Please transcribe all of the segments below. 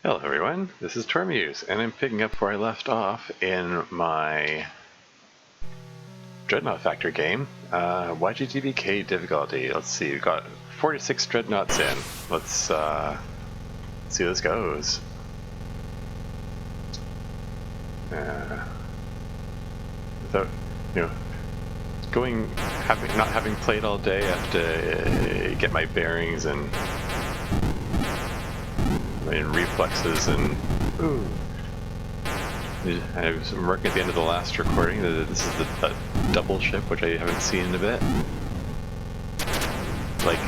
Hello everyone, this is Tormuse, and I'm picking up where I left off in my Dreadnaught Factor game, YGTBK difficulty. Let's see, we've got 46 Dreadnaughts in. Let's see how this goes. Without, not having played all day, I have to get my bearings and reflexes and I'm working at the end of the last recording. This is the double ship, which I haven't seen in a bit. Like,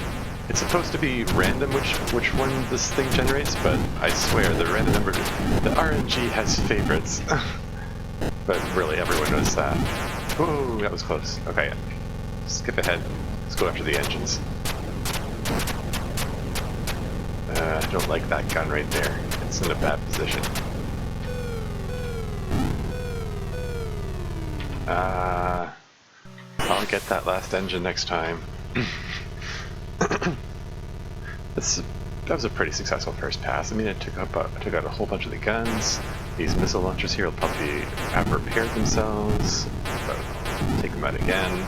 it's supposed to be random which one this thing generates, but I swear the random number, the RNG has favorites. But really, everyone knows that. Whoa, that was close. Okay, skip ahead. Let's go after the engines. I don't like that gun right there. It's in a bad position. I'll get that last engine next time. That was a pretty successful first pass. I mean, I took out a whole bunch of the guns. These missile launchers here will probably have repaired themselves, but I'll take them out again.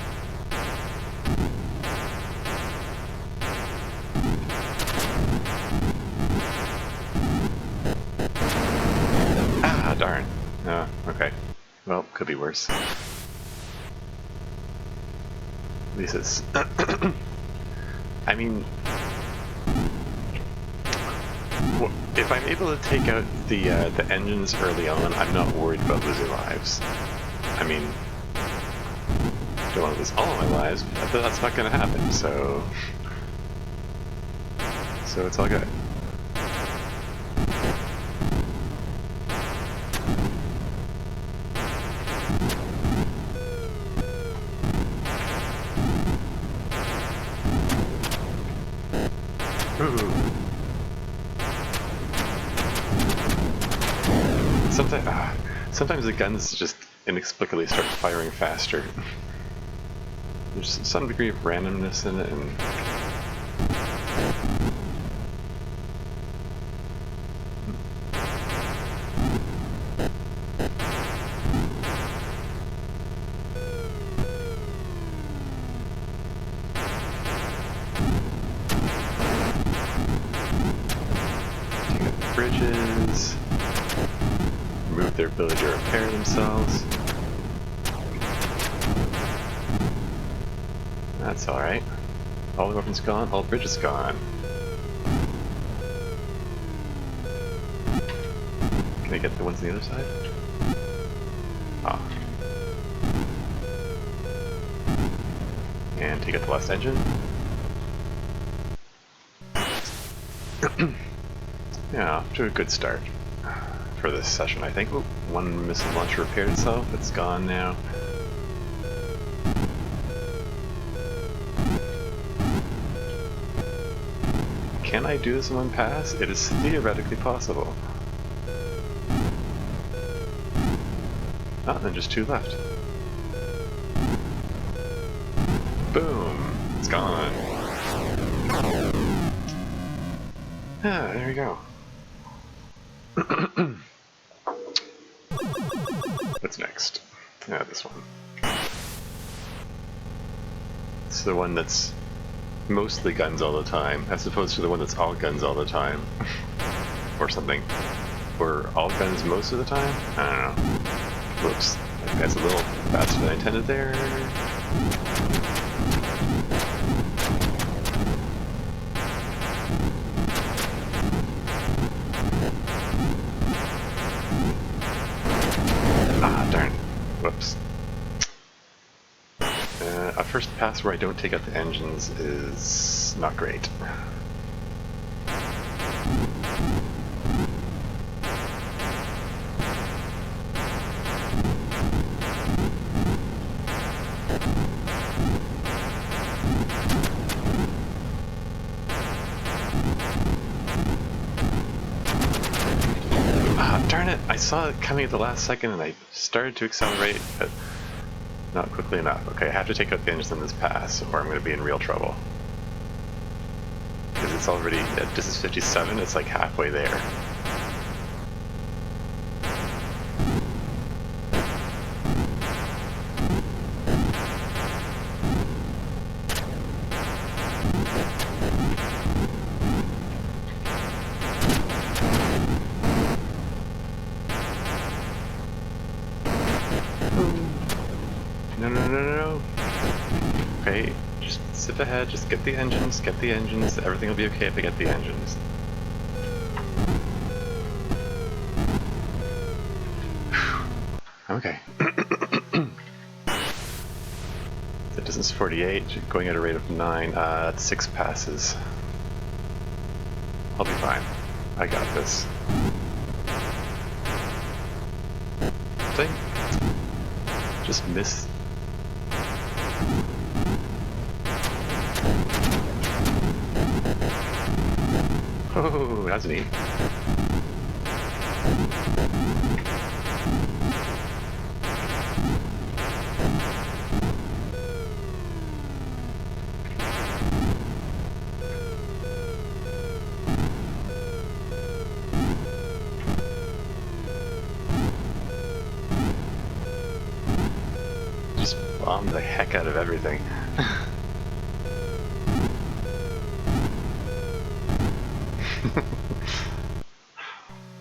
Darn. Oh, okay. Well, could be worse. At least it's... I mean... if I'm able to take out the engines early on, I'm not worried about losing lives. I mean... I don't want to lose all of my lives, but that's not going to happen, so... So it's all good. Sometimes the guns just inexplicably start firing faster. There's some degree of randomness in it, and taking up the bridges. Remove their ability to repair themselves. That's alright. All the weapons gone, all the bridges gone. Can I get the ones on the other side? Ah. And take out the last engine. Yeah, off to a good start for this session, I think. Ooh, one missile launcher repaired itself. It's gone now. Can I do this in one pass? It is theoretically possible. Oh, then just two left. Boom! It's gone. Ah, there we go. What's next? Yeah, this one. It's the one that's mostly guns all the time, as opposed to the one that's all guns all the time. Or something. Or all guns most of the time? I don't know. Whoops. That's a little faster than I intended there. Whoops. A first pass where I don't take out the engines is not great. Darn it! I saw it coming at the last second and I started to accelerate, but not quickly enough. Okay, I have to take out the engines in this pass or I'm going to be in real trouble. Because it's already, this is 57, it's like halfway there. No, no, no, no, no. Okay, just sit ahead, just get the engines, everything will be okay if I get the engines. Okay. The distance is 48, going at a rate of 9, that's 6 passes. I'll be fine. I got this. Did I just miss? Oh, that's neat. Just bomb the heck out of everything.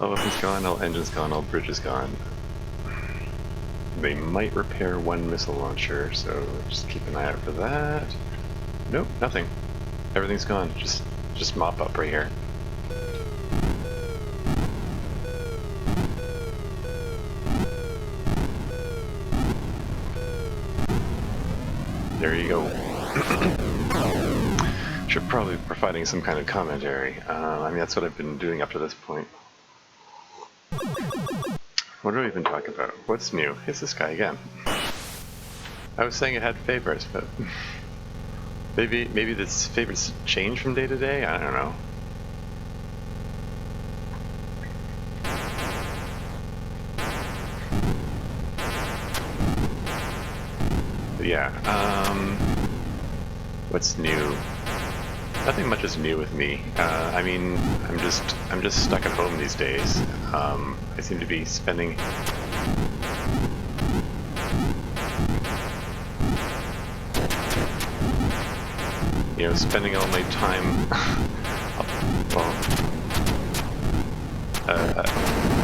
All weapons gone, all engines gone, all bridges gone. They might repair one missile launcher, so just keep an eye out for that. Nope, nothing. Everything's gone. Just mop up right here. There you go. Should probably be providing some kind of commentary. I mean, that's what I've been doing up to this point. What do we even talk about? What's new? It's this guy again. I was saying it had favorites, but maybe this favorites change from day to day? I don't know. But yeah, what's new? Nothing much is new with me. I mean, I'm just stuck at home these days. I seem to be spending spending all my time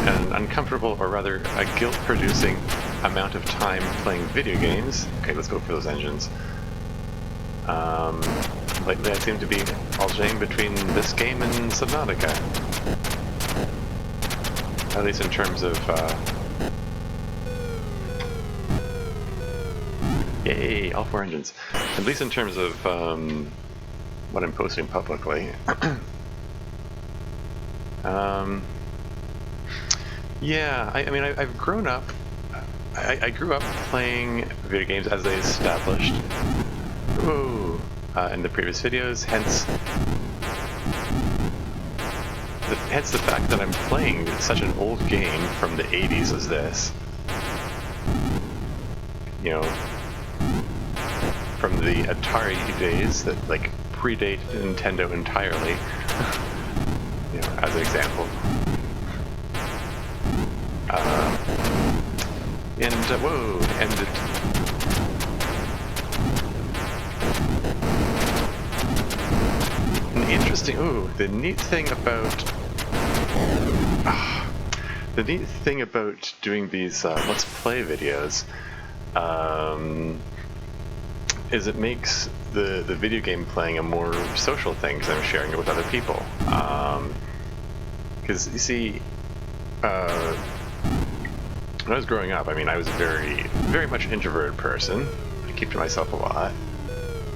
an uncomfortable, or rather a guilt-producing amount of time playing video games. Okay, let's go for those engines. Lately I seem to be alternating between this game and Subnautica. At least in terms of, yay, all 4 engines. At least in terms of, what I'm posting publicly. Yeah, I mean, I've grown up, I grew up playing video games as they established. Ooh. In the previous videos, hence the fact that I'm playing such an old game from the 80s as this. You know, from the Atari days that like predate Nintendo entirely. You know, as an example. Whoa, and interesting. Ooh, the neat thing about doing these Let's Play videos is it makes the video game playing a more social thing because I'm sharing it with other people. Because you see, when I was growing up, I mean, I was a very much introverted person. I keep to myself a lot.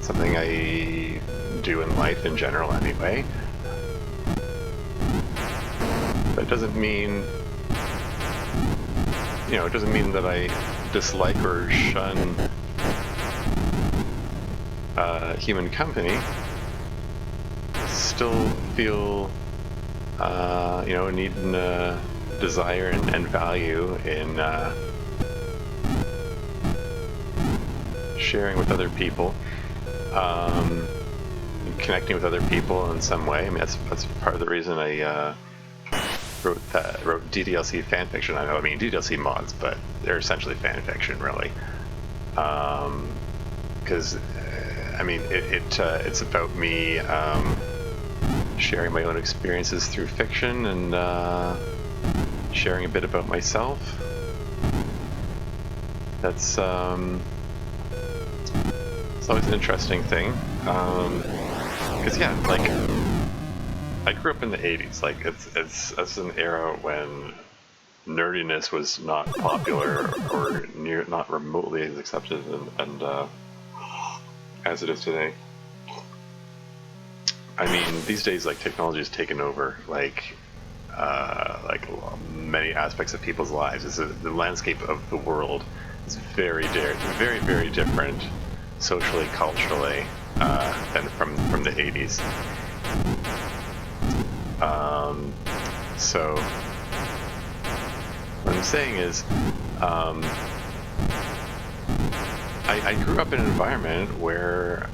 Something I do in life in general anyway. But it doesn't mean, it doesn't mean that I dislike or shun human company. Still feel, a need and desire and value in sharing with other people. Connecting with other people in some way. I mean, that's part of the reason I wrote DDLC fanfiction. I mean DDLC mods, but they're essentially fanfiction, really. Because I mean, it's about me sharing my own experiences through fiction and sharing a bit about myself. That's it's always an interesting thing. Because yeah, like I grew up in the '80s. Like it's an era when nerdiness was not popular or not remotely as accepted and as it is today. I mean, these days, like, technology has taken over, like many aspects of people's lives. The landscape of the world is very, very different socially, culturally, than from the '80s. So what I'm saying is, I grew up in an environment where,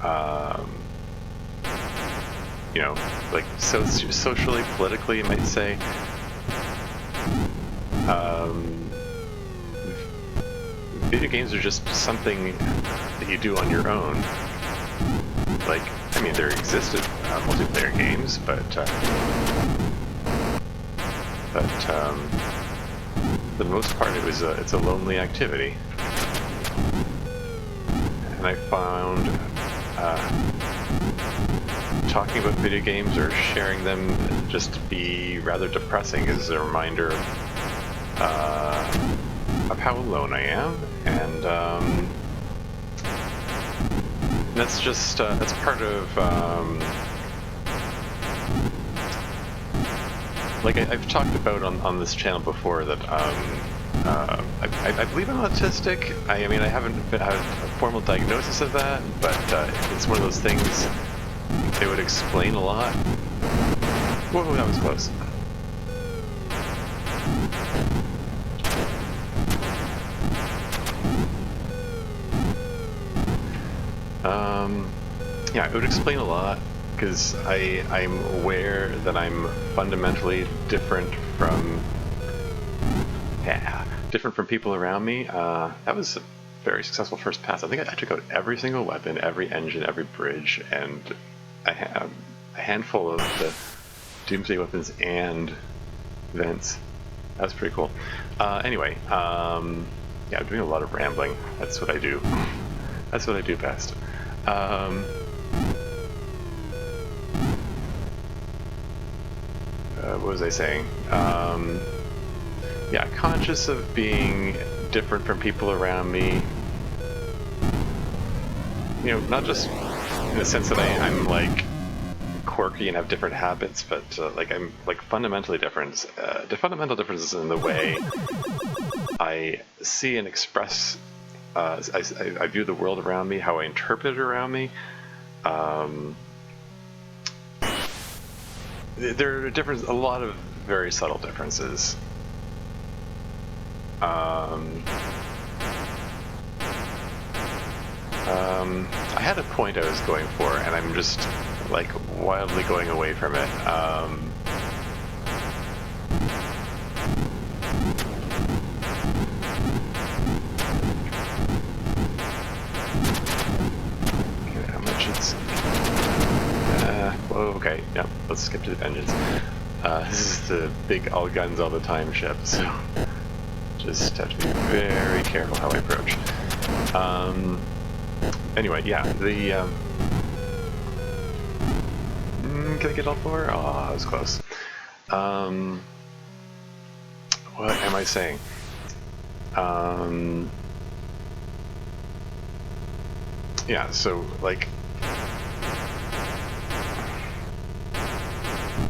you know, like socially, politically, you might say, video games are just something that you do on your own. Like, I mean, there existed multiplayer games, but for the most part, it's a lonely activity. And I found talking about video games or sharing them just to be rather depressing as a reminder of how alone I am, and that's just that's part of like I've talked about on this channel before that I believe I'm autistic. I mean, I haven't had a formal diagnosis of that, but it's one of those things. It would explain a lot. Whoa, that was close. Yeah, it would explain a lot, because I'm aware that I'm fundamentally different from people around me. That was a very successful first pass. I think I took out every single weapon, every engine, every bridge, and I have a handful of the Doomsday weapons and vents. That's pretty cool. Anyway, yeah, I'm doing a lot of rambling. That's what I do. That's what I do best. What was I saying? Yeah, conscious of being different from people around me. You know, not just in the sense that I'm like quirky and have different habits, but like I'm like fundamentally different. The fundamental differences in the way I see and express. I view the world around me, how I interpret it around me. There are a lot of very subtle differences. I had a point I was going for, and I'm just like wildly going away from it. Okay, how much it's... whoa, okay, yep, let's skip to the vengeance. This is the big all guns all the time ship, so just have to be very careful how I approach. Anyway, yeah, the can I get all four? Oh, that was close. What am I saying? Yeah, so like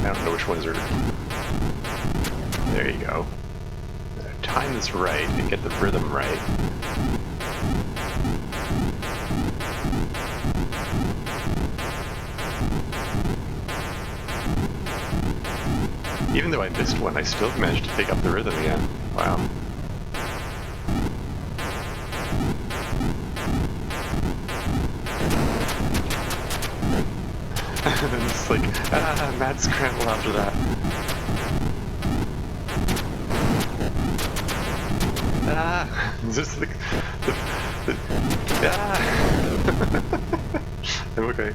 I don't know which ones are. There you go. Time this right and get the rhythm right. Even though I missed one, I still managed to pick up the rhythm again. Wow. It's like, mad scramble after that. Just the I'm okay.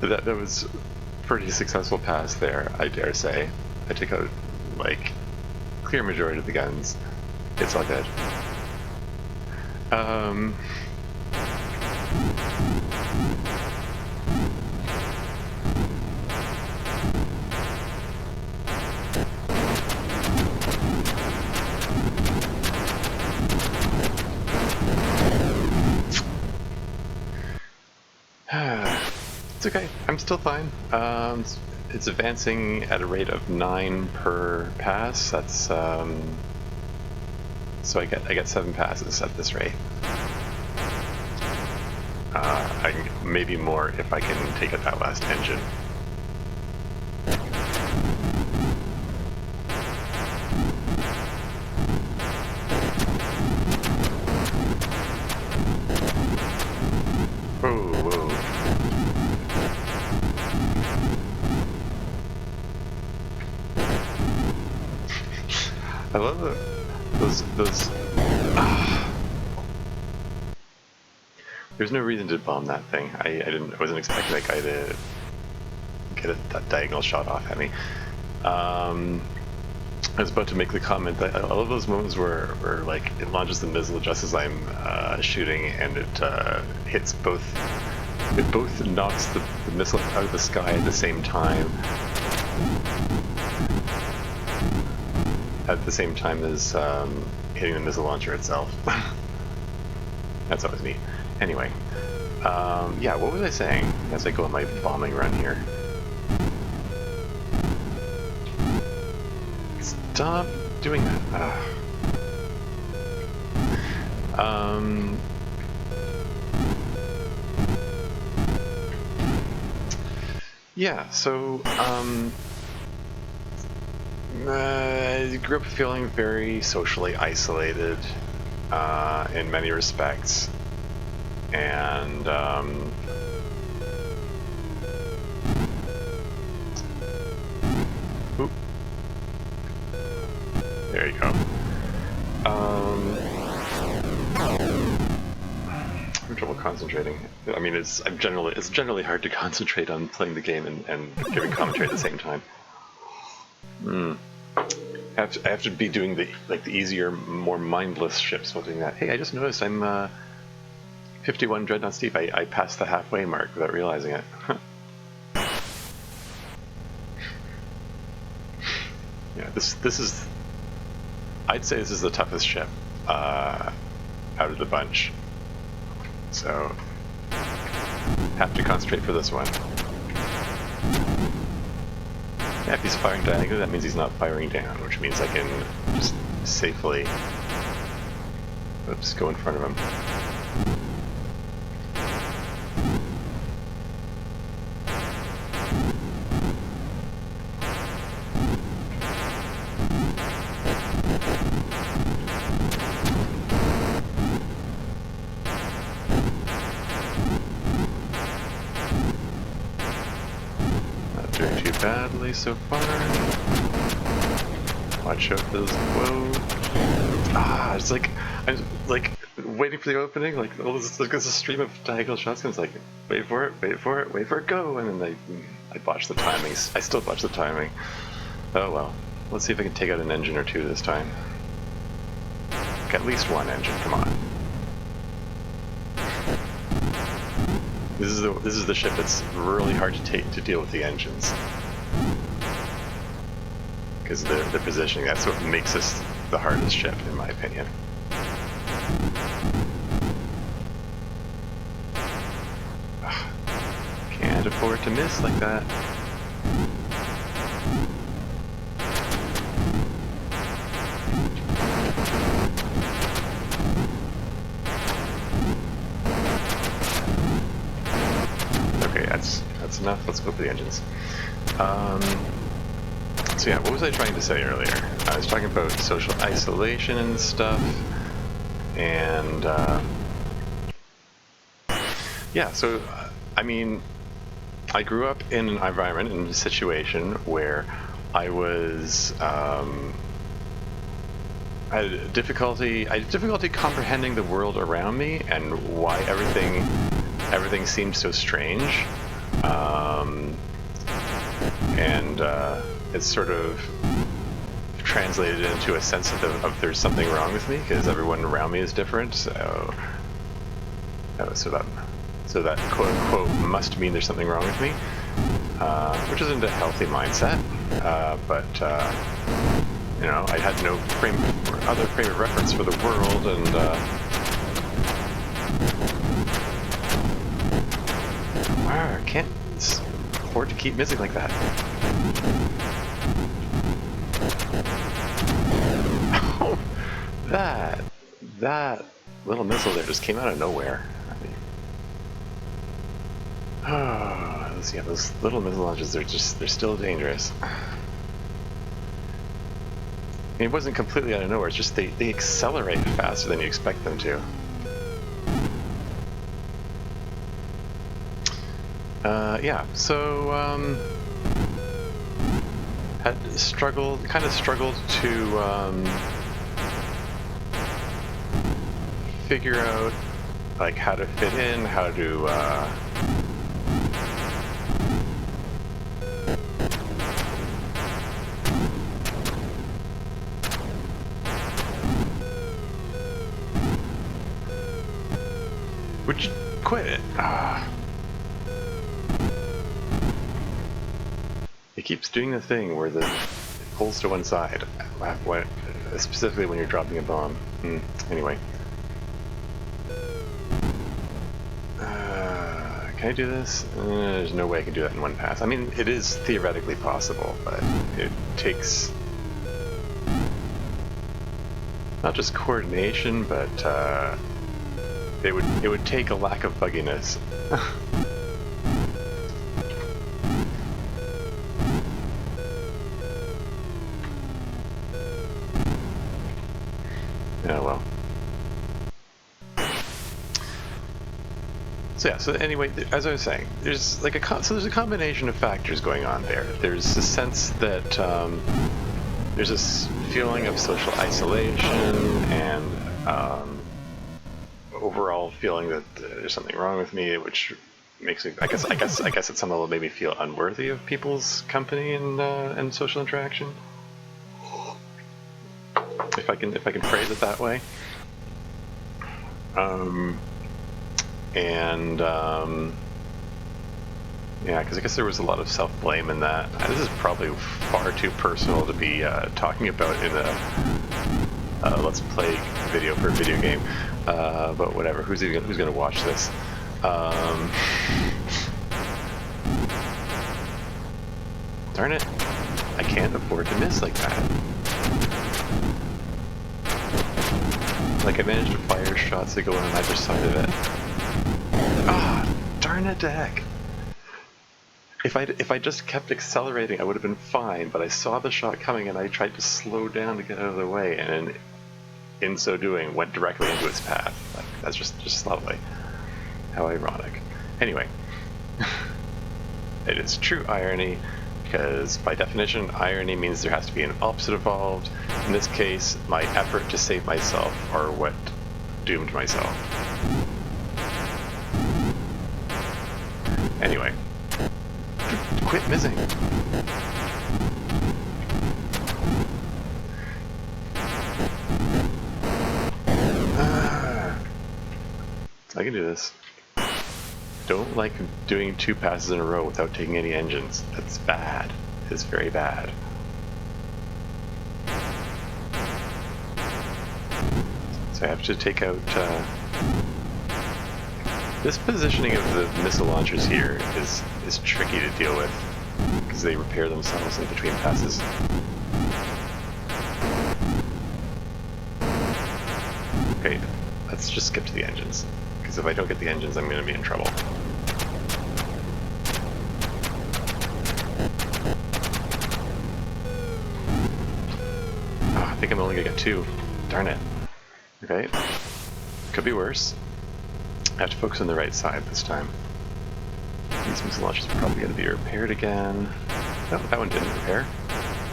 That was pretty successful pass there, I dare say. I took out, like, clear majority of the guns. It's all good. It's okay. I'm still fine. It's advancing at a rate of 9 per pass. That's so I get 7 passes at this rate. Maybe more if I can take out that last engine. Whoa. I love those. There's no reason to bomb that thing. I wasn't expecting that guy to get that diagonal shot off at me. I was about to make the comment that I love those moments where like it launches the missile just as I'm shooting, and it hits both. It both knocks the missile out of the sky at the same time. At the same time as hitting the missile launcher itself. That's always neat. Anyway, yeah, what was I saying as I go on my bombing run here? Stop doing that. Yeah, so, I grew up feeling very socially isolated in many respects, and oop. There you go. I'm having trouble concentrating. I mean, it's generally hard to concentrate on playing the game and giving commentary at the same time. I have to be doing the easier, more mindless ships while doing that. Hey, I just noticed I'm 51 Dreadnaught Steve. I passed the halfway mark without realizing it. Yeah, this is. I'd say this is the toughest ship out of the bunch. So have to concentrate for this one. Yeah, if he's firing diagonally, that means he's not firing down, which means I can just safely, oops, go in front of him. Badly so far. Watch out for those. Whoa. It's like I'm like waiting for the opening. Like, oh, there's a stream of diagonal shots. And it's like, wait for it, go. And then I botched the timing. I still botched the timing. Oh well. Let's see if I can take out an engine or two this time. Like at least one engine. Come on. This is the ship that's really hard to deal with the engines. Because the positioning, that's what makes this the hardest ship, in my opinion. Can't afford to miss like that. Okay, that's enough. Let's go for the engines. So yeah, what was I trying to say earlier? I was talking about social isolation and stuff, and yeah, so I mean, I grew up in an environment, in a situation where I was I had difficulty comprehending the world around me and why everything seemed so strange. And it's sort of translated into a sense of there's something wrong with me because everyone around me is different. So that quote unquote must mean there's something wrong with me, which isn't a healthy mindset. But you know, I had no other frame of reference for the world, and wow, I can't afford to keep missing like that. Oh, that little missile there just came out of nowhere. Oh, yeah, those little missile launches, they're still dangerous. It wasn't completely out of nowhere, it's just they accelerate faster than you expect them to. Yeah, so had kind of struggled to figure out like how to fit in, how to would you quit it? It keeps doing the thing where it pulls to one side, specifically when you're dropping a bomb. Anyway. Can I do this? There's no way I can do that in one pass. I mean, it is theoretically possible, but it takes not just coordination, but it would take a lack of bugginess. Yeah, well. So yeah. So anyway, as I was saying, there's like there's a combination of factors going on there. There's a sense that there's this feeling of social isolation and overall feeling that there's something wrong with me, which makes me, I guess at some level made me feel unworthy of people's company and social interaction. If I can phrase it that way. Yeah, because I guess there was a lot of self-blame in that. This is probably far too personal to be talking about in a Let's Play video for a video game. But whatever, who's gonna watch this? Darn it, I can't afford to miss like that. Like I managed to fire shots that go on either side of it. Ah, darn it to heck. If I just kept accelerating, I would have been fine, but I saw the shot coming and I tried to slow down to get out of the way, and in so doing, went directly into its path. Like, that's just lovely. How ironic. Anyway, it is true irony, because by definition, irony means there has to be an opposite involved. In this case, my effort to save myself are what doomed myself. Anyway, quit missing. I can do this. Don't like doing 2 passes in a row without taking any engines. That's bad. It's very bad. So I have to take out... This positioning of the missile launchers here is tricky to deal with, because they repair themselves in between passes. Okay, let's just skip to the engines, because if I don't get the engines, I'm going to be in trouble. Oh, I think I'm only going to get 2. Darn it. Okay, could be worse. I have to focus on the right side this time. These missile launchers are probably going to be repaired again. No, that one didn't repair.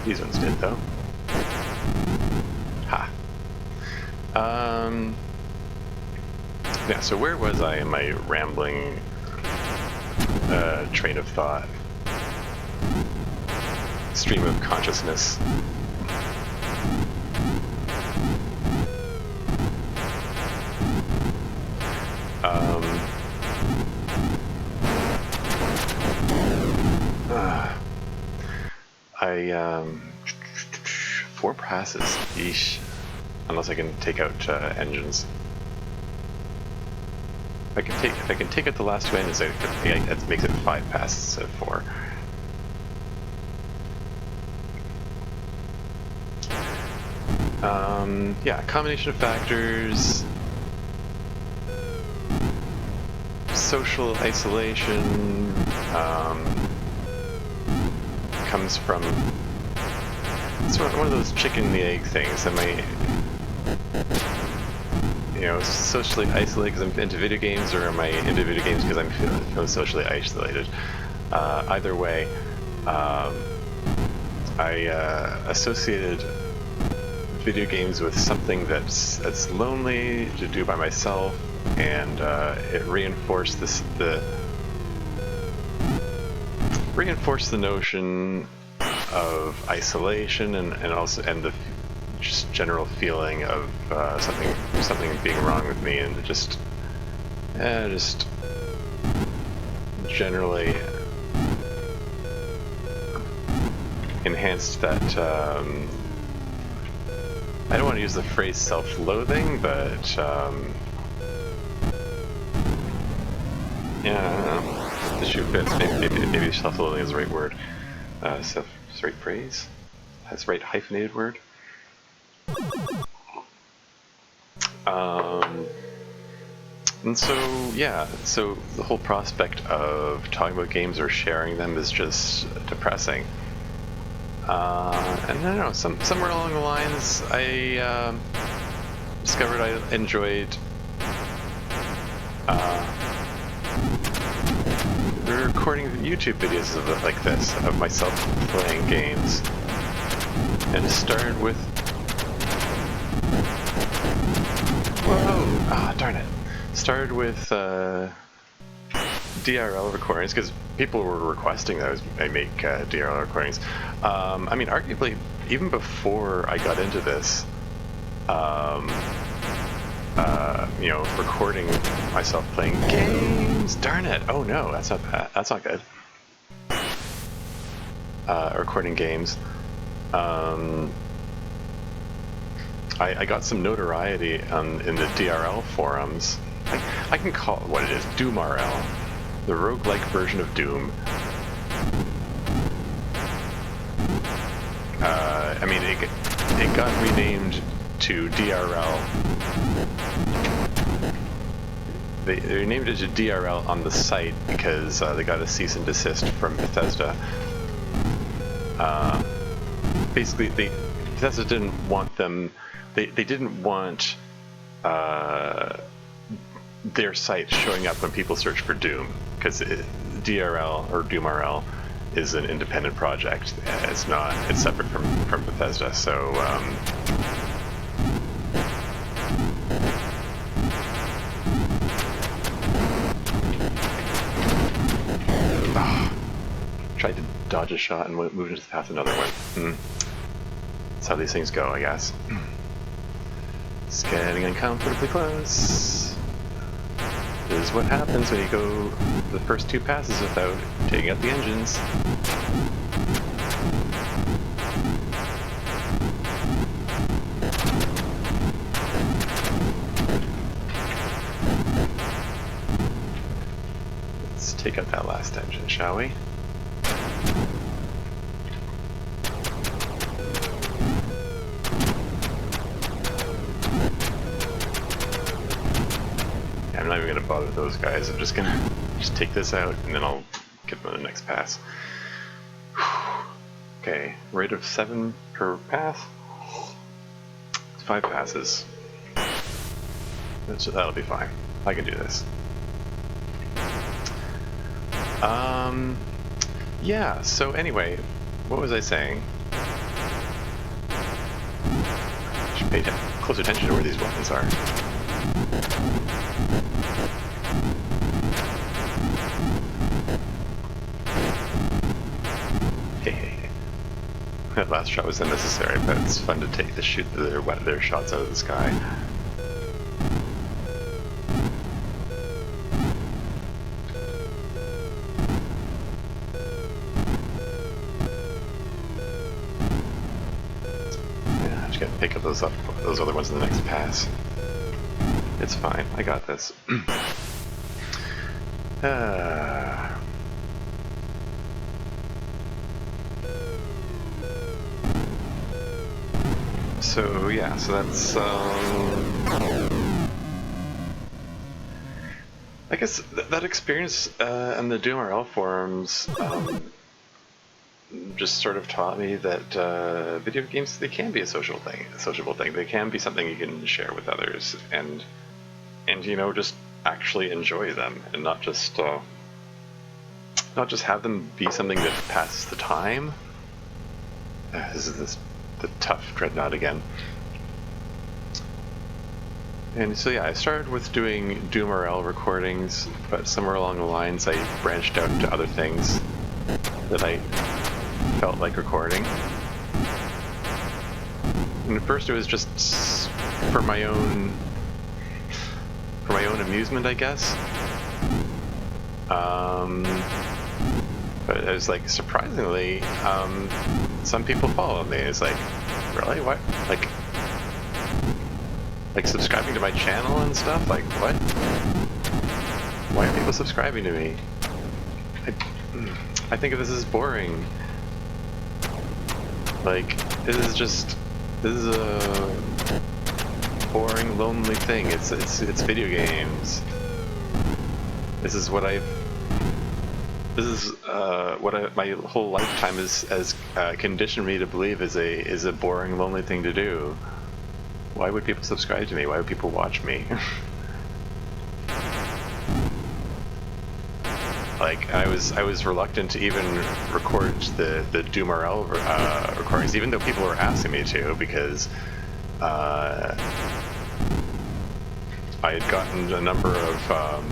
These ones did, though. Ha! Yeah, so where was I in my rambling train of thought? Stream of consciousness. Four passes, yeesh. Unless I can take out engines. If I can take out the last two engines, that makes it 5 passes instead of 4. Yeah, combination of factors. Social isolation comes from. It's one of those chicken and the egg things. Am I, socially isolated because I'm into video games, or am I into video games because I'm feeling socially isolated? Either way, I associated video games with something that's lonely to do by myself, and it reinforced the notion of isolation and the just general feeling of something being wrong with me, and just generally enhanced that. I don't want to use the phrase self-loathing, but yeah, I don't know. The shoe fits. Maybe self-loathing is the right word. That's the right phrase. That's the right hyphenated word. And so, yeah, so the whole prospect of talking about games or sharing them is just depressing. And I don't know, somewhere along the lines, I discovered I enjoyed recording YouTube videos like this, of myself playing games. And it started with... Whoa! Darn it. Started with DRL recordings, because people were requesting that I make DRL recordings. I mean, arguably, even before I got into this, recording myself playing games. Darn it! Oh no, that's not bad. That's not good. Recording games. I got some notoriety in the DRL forums. I can call it what it is, DoomRL, the roguelike version of Doom. I mean, it got renamed to DRL. They renamed it to DRL on the site because they got a cease and desist from Bethesda. Basically, Bethesda didn't want them. They didn't want their site showing up when people search for Doom, because DRL or DoomRL is an independent project. It's separate from Bethesda. So tried to dodge a shot and moved into the path of another one. That's how these things go, I guess. It's getting uncomfortably close. This is what happens when you go the first 2 passes without taking out the engines. Let's take out that last engine, shall we? I'm not even going to bother with those guys. I'm just going to take this out, and then I'll get them on the next pass. Okay, rate of 7 per pass. 5 passes. That'll be fine. I can do this. Yeah, so anyway, what was I saying? Should pay close attention to where these weapons are. Hey. That last shot was unnecessary, but it's fun to shoot their shots out of the sky. Pick up those other ones in the next pass. It's fine. I got this. So yeah, so that's I guess that experience in the DoomRL forums just sort of taught me that video games, they can be a sociable thing. They can be something you can share with others, and you know, just actually enjoy them, and not just have them be something that passes the time. This is the tough Dreadnaught again. And so yeah, I started with doing DoomRL recordings, but somewhere along the lines I branched out into other things that I felt like recording. And at first it was just for my own amusement, I guess. But it was like, surprisingly, some people followed me. It's like, really? What? Like subscribing to my channel and stuff? Like, what? Why are people subscribing to me? I think of this as boring. Like, this is a boring, lonely thing. It's video games. This is what my whole lifetime has conditioned me to believe is a boring, lonely thing to do. Why would people subscribe to me? Why would people watch me? Like, I was reluctant to even record the DoomRL recordings, even though people were asking me to, because I had gotten a number of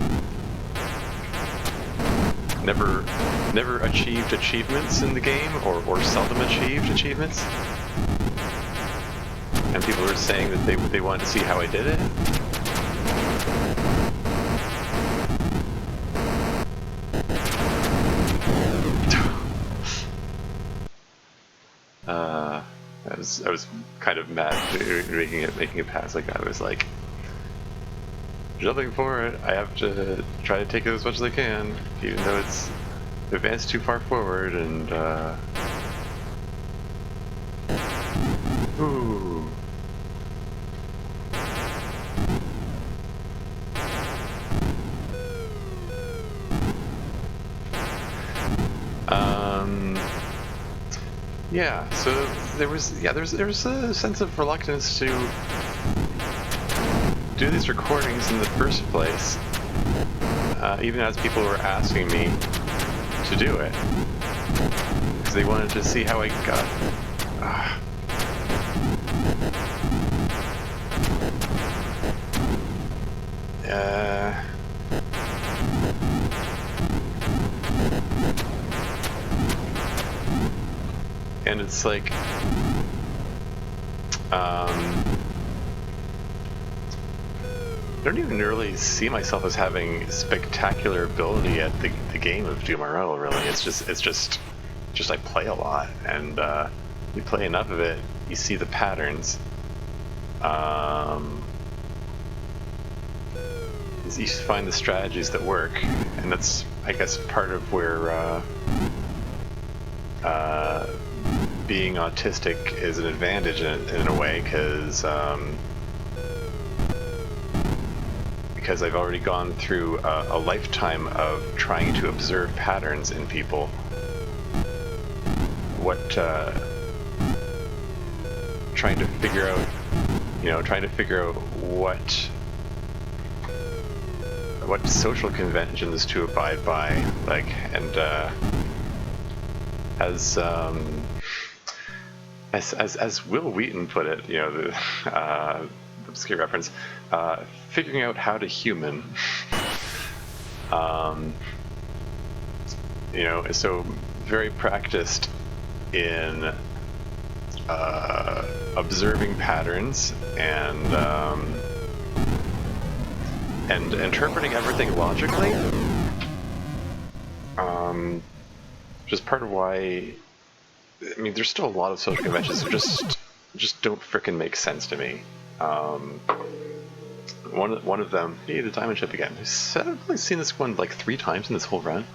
never achieved achievements in the game, or seldom achieved achievements, and people were saying that they wanted to see how I did it. I was kind of mad making it pass like that. I was like, jumping for it. I have to try to take it as much as I can, even though it's advanced too far forward. And ooh. Yeah, so there was a sense of reluctance to do these recordings in the first place, even as people were asking me to do it, because they wanted to see how I got. And it's like, I don't even really see myself as having spectacular ability at the game of DoomRL, really. It's just I play a lot, and you play enough of it, you see the patterns. You find the strategies that work, and that's, I guess, part of where being autistic is an advantage in a way, because I've already gone through a lifetime of trying to observe patterns in people. Trying to figure out what social conventions to abide by, like, and as Will Wheaton put it, obscure reference. Figuring out how to human. You know, so very practiced in observing patterns and interpreting everything logically. Just part of why. I mean, there's still a lot of social conventions that just don't frickin' make sense to me. One of them, hey, the diamond ship again. I've only seen this one like 3 times in this whole run,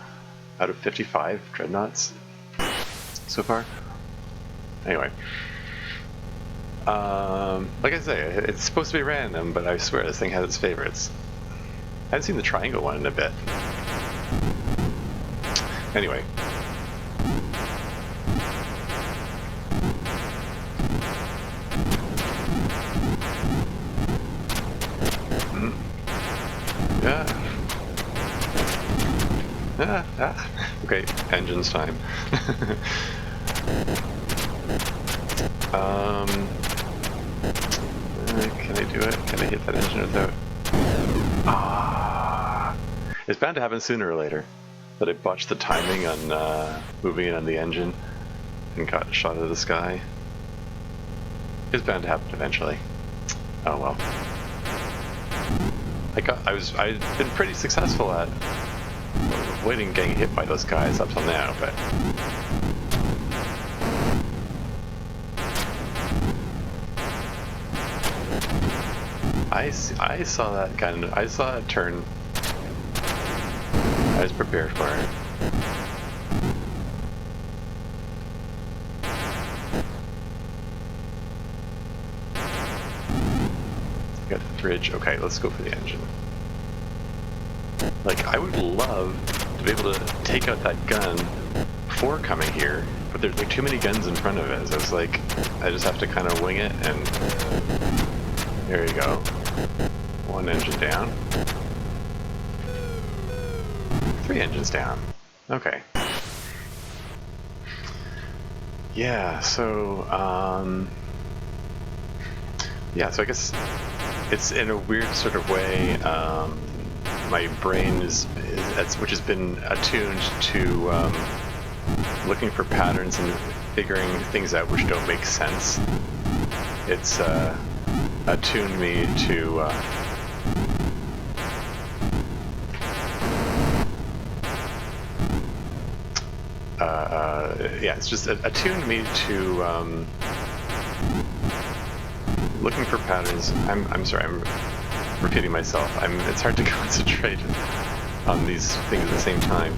out of 55 dreadnoughts so far. Anyway, like I say, it's supposed to be random, but I swear this thing has its favorites. I haven't seen the triangle one in a bit. Anyway. Yeah. Okay, engines time. Can I do it? Can I hit that engine without? It's bound to happen sooner or later. That I botched the timing on moving in on the engine and got shot out of the sky. It's bound to happen eventually. Oh well. I'd been pretty successful at avoiding getting hit by those guys up till now, but I saw that kind of, I saw it turn. I was prepared for it. Got the bridge. Okay, let's go for the engine. Like, I would love to be able to take out that gun before coming here, but there's like too many guns in front of it. So it's like, I just have to kind of wing it, and there you go. 1 engine down. 3 engines down. Okay. Yeah, so, yeah, so I guess it's in a weird sort of way, my brain which has been attuned to looking for patterns and figuring things out which don't make sense. It's attuned me to yeah, it's just attuned me to looking for patterns. I'm sorry, I'm repeating myself. It's hard to concentrate on these things at the same time.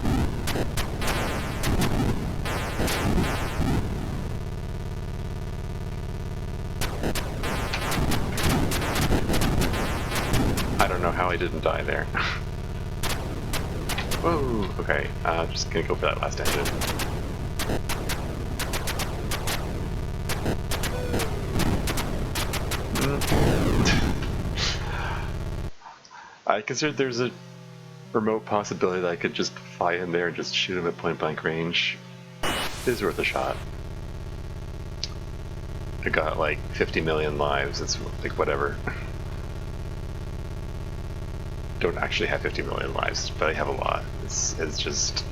I don't know how I didn't die there. Whoa, okay, just gonna go for that last engine. I considered there's a remote possibility that I could just fly in there and just shoot him at point blank range. It is worth a shot. I got like 50 million lives, it's like whatever. Don't actually have 50 million lives, but I have a lot. It's just...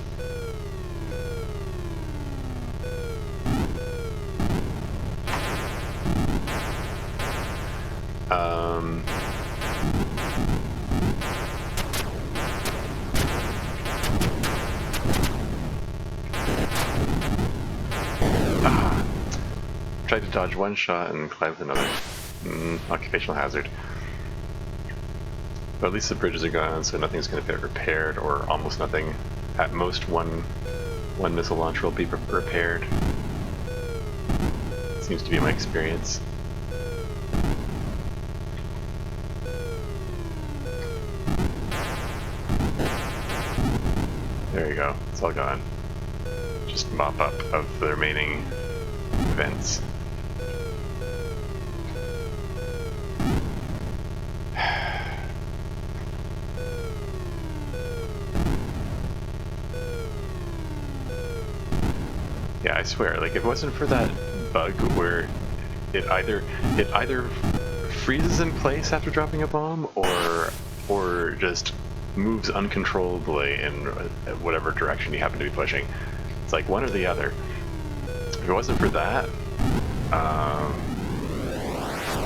Tried to dodge one shot and collide with another. Occupational hazard. But at least the bridges are gone, so nothing's going to get repaired, or almost nothing. At most, one missile launcher will be repaired. Seems to be my experience. There you go. It's all gone. Just mop up of the remaining vents. Yeah, I swear, like, if it wasn't for that bug where it either freezes in place after dropping a bomb, or just moves uncontrollably in whatever direction you happen to be pushing. It's like one or the other. If it wasn't for that, I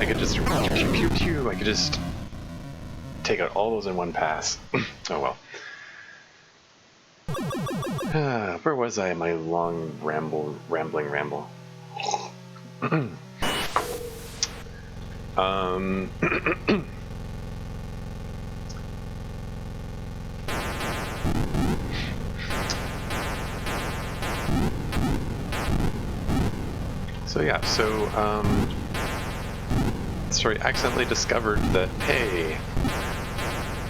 could just pew pew pew. I could just take out all those in one pass. Oh well. Where was I in my long rambling ramble? So yeah, sorry, accidentally discovered that, hey,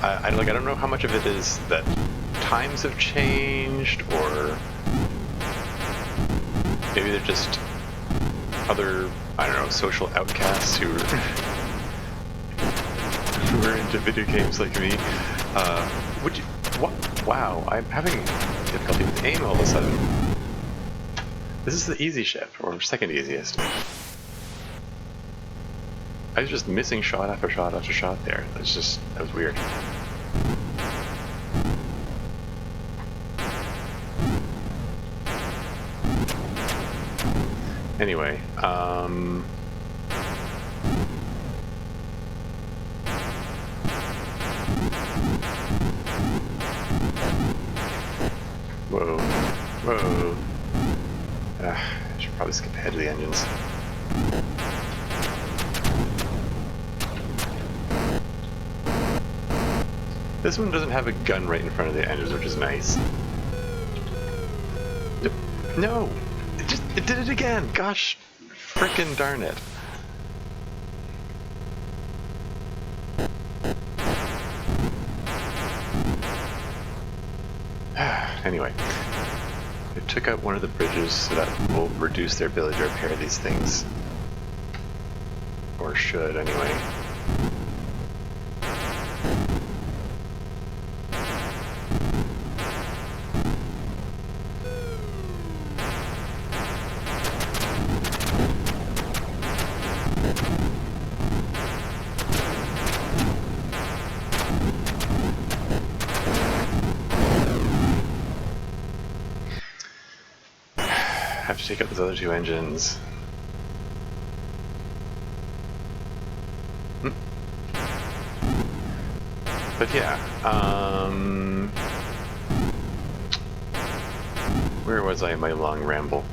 I don't know how much of it is that times have changed, or maybe they're just other, I don't know, social outcasts who are into video games like me. Wow, I'm having difficulty with aim all of a sudden. This is the easy ship, or second easiest. I was just missing shot after shot after shot there. That was weird. Anyway, whoa, whoa. I should probably skip ahead to the engines. This one doesn't have a gun right in front of the engines, which is nice. No! It did it again! Gosh, frickin' darn it. Anyway. I took out one of the bridges so that will reduce their ability to repair these things. Or should, anyway. Have to take out those other two engines. But yeah, where was I in my long ramble?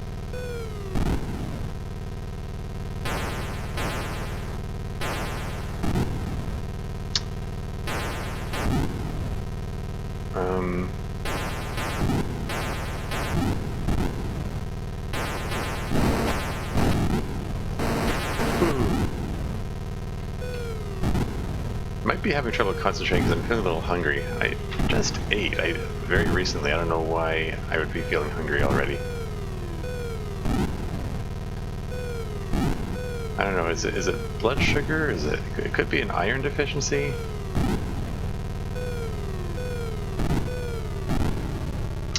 Might be having trouble concentrating because I'm feeling a little hungry. I just ate very recently. I don't know why I would be feeling hungry already. I don't know. Is it blood sugar? It could be an iron deficiency.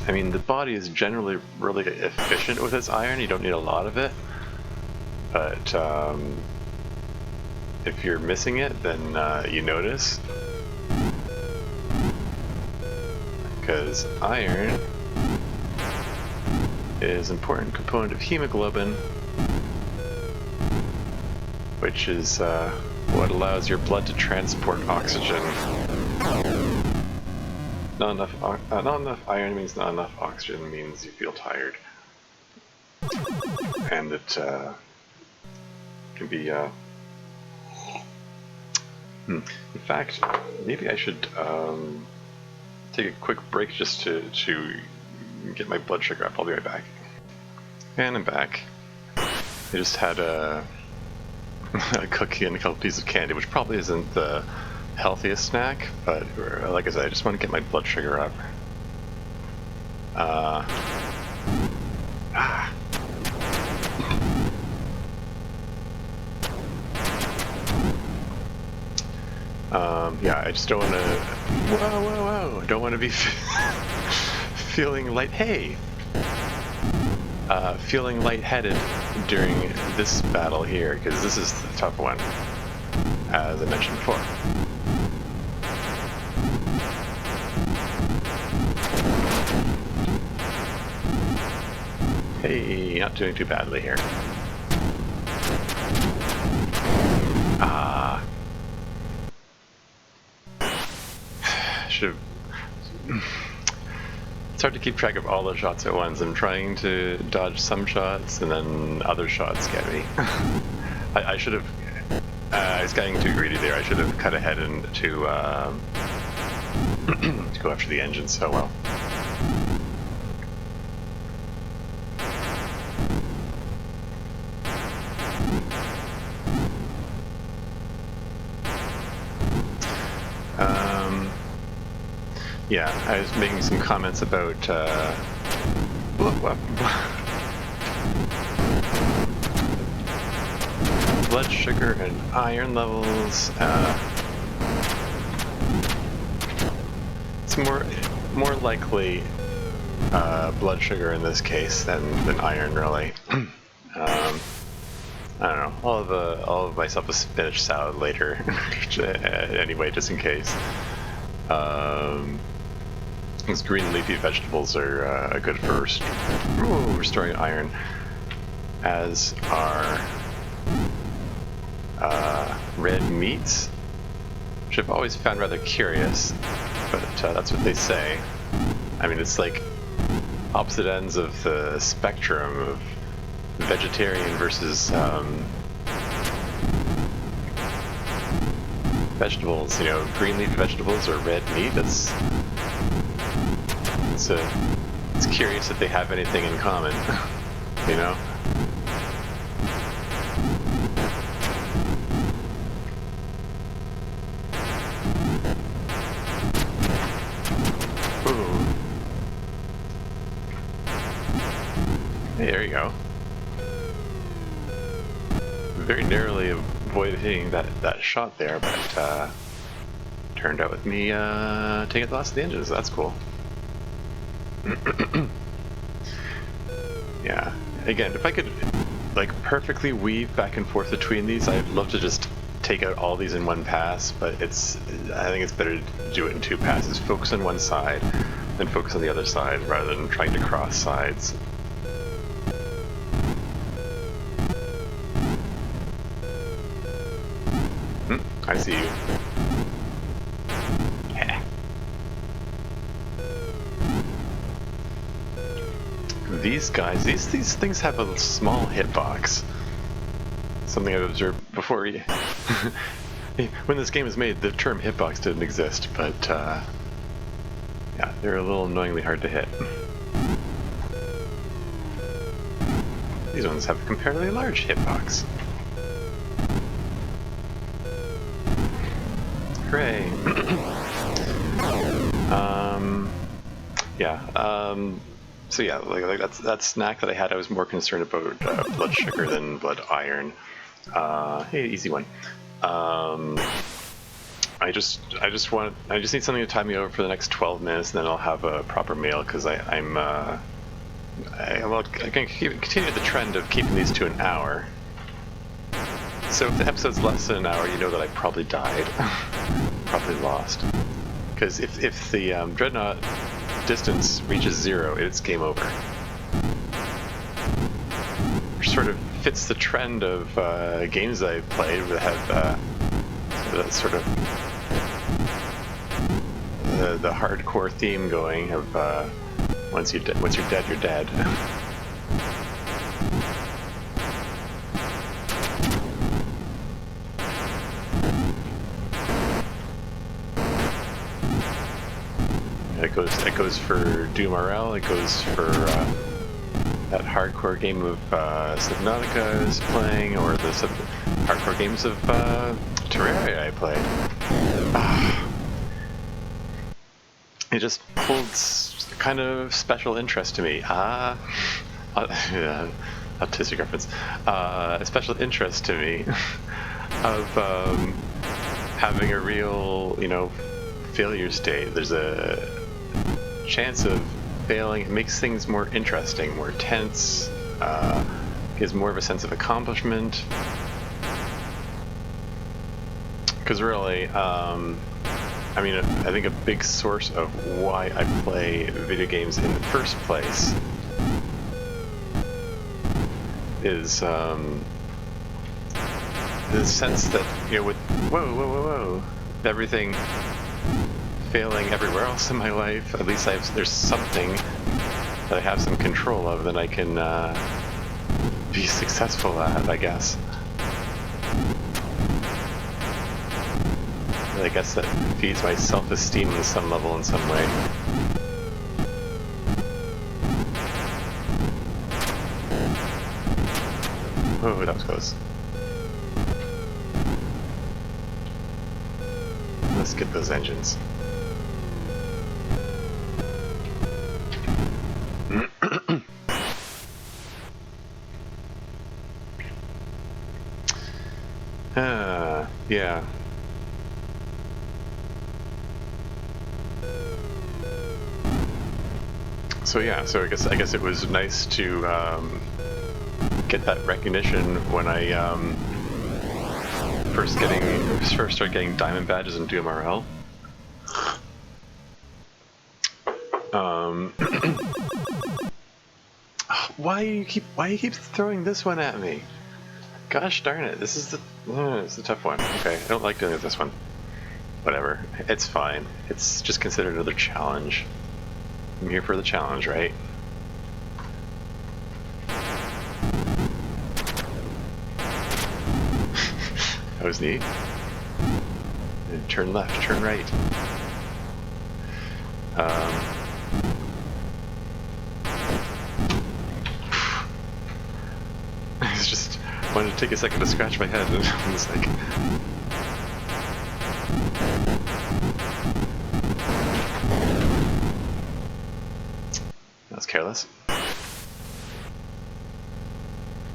I mean, the body is generally really efficient with its iron. You don't need a lot of it, but if you're missing it, then you notice, because iron is an important component of hemoglobin, which is what allows your blood to transport oxygen. Not enough iron means not enough oxygen means you feel tired, and it can be in fact, maybe I should take a quick break just to get my blood sugar up. I'll be right back. And I'm back. I just had a cookie and a couple pieces of candy, which probably isn't the healthiest snack, but like I said, I just want to get my blood sugar up. Yeah, I just don't want to. Whoa! Don't want to be feeling feeling lightheaded during this battle here, because this is the tough one. as I mentioned before. Hey, not doing too badly here. Should have... It's hard to keep track of all the shots at once. I'm trying to dodge some shots, and then other shots get me. I should have... I was getting too greedy there. I should have cut ahead and to go after the engine so well. Yeah, I was making some comments about blood sugar and iron levels. It's more likely blood sugar in this case than iron, really. I don't know. I'll have myself a spinach salad later, anyway, just in case. These green leafy vegetables are good for restoring iron, as are red meats, which I've always found rather curious, but that's what they say. I mean, it's like opposite ends of the spectrum of vegetarian versus vegetables. You know, green leafy vegetables or red meat. It's curious that they have anything in common, you know? Ooh. Hey, there you go. Very narrowly avoided hitting that shot there, but turned out with me taking the last of the engines, so that's cool. Yeah, again, if I could like perfectly weave back and forth between these, I'd love to just take out all these in one pass, but I think it's better to do it in two passes. Focus on one side, then focus on the other side, rather than trying to cross sides. I see you. These guys, these things have a small hitbox. Something I've observed before. When this game was made, the term hitbox didn't exist, but yeah, they're a little annoyingly hard to hit. These ones have a comparatively large hitbox. Hooray! So yeah, like that snack that I had, I was more concerned about blood sugar than blood iron. Hey, easy one. I just need something to tie me over for the next 12 minutes, and then I'll have a proper meal, because I can continue the trend of keeping these to an hour. So if the episode's less than an hour, you know that I probably died, probably lost. Because if the Dreadnaught distance reaches 0, it's game over. Which sort of fits the trend of games I've played that have that sort of the hardcore theme going of once you're dead, you're dead. It goes for Doom RL, it goes for that hardcore game of Subnautica I was playing, or the hardcore games of Terraria I played. It just holds kind of special interest to me. Yeah, autistic reference. A special interest to me of having a real, failure state. There's a chance of failing. It makes things more interesting, more tense, gives more of a sense of accomplishment. Because really, I mean, I think a big source of why I play video games in the first place is the sense that, you know, with whoa, everything failing everywhere else in my life, at least there's something that I have some control of that I can be successful at, I guess. I guess that feeds my self-esteem on some level, in some way. Oh, that was close. Let's get those engines. Yeah. So yeah, so I guess it was nice to get that recognition when I first started getting diamond badges in Doom RL. Why you keep throwing this one at me? Gosh darn it! This is it's a tough one. Okay, I don't like doing this one. Whatever, it's fine. It's just considered another challenge. I'm here for the challenge, right? That was neat. And turn left, turn right. I just wanted to take a second to scratch my head, and I was like, that's careless.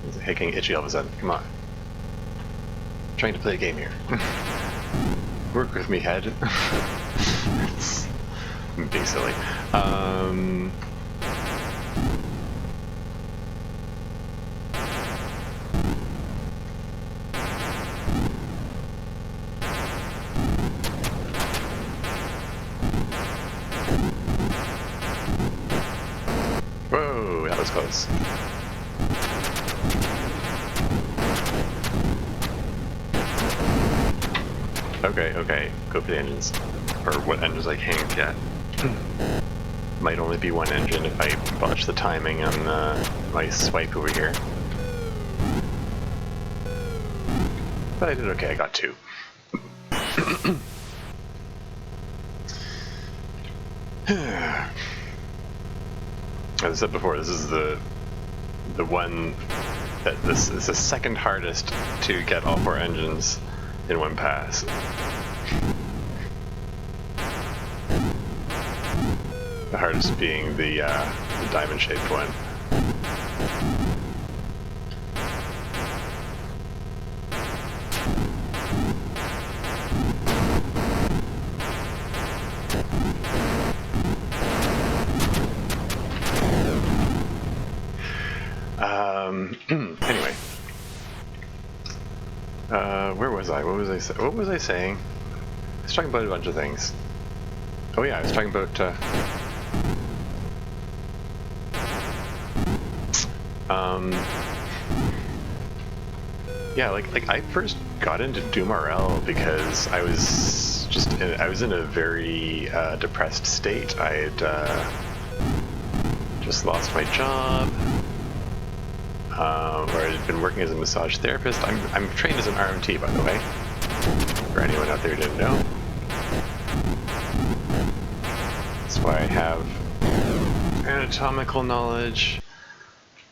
It's getting itchy all of a sudden. Come on. I'm trying to play a game here. Work with me, head. I'm being silly. Whoa, that was close. Okay, go for the engines. Or what engines I can get. Might only be one engine if I botch the timing on my swipe over here. But I did okay, I got two. As I said before, this is the one that this is the second hardest to get all four engines in one pass. The hardest being the diamond-shaped one. Anyway. Where was I? What was I saying? I was talking about a bunch of things. Oh yeah, I was talking about yeah, like I first got into Doom RL because I was in a very depressed state. I had just lost my job, where I had been working as a massage therapist. I'm trained as an RMT, by the way, for anyone out there who didn't know. That's why I have anatomical knowledge.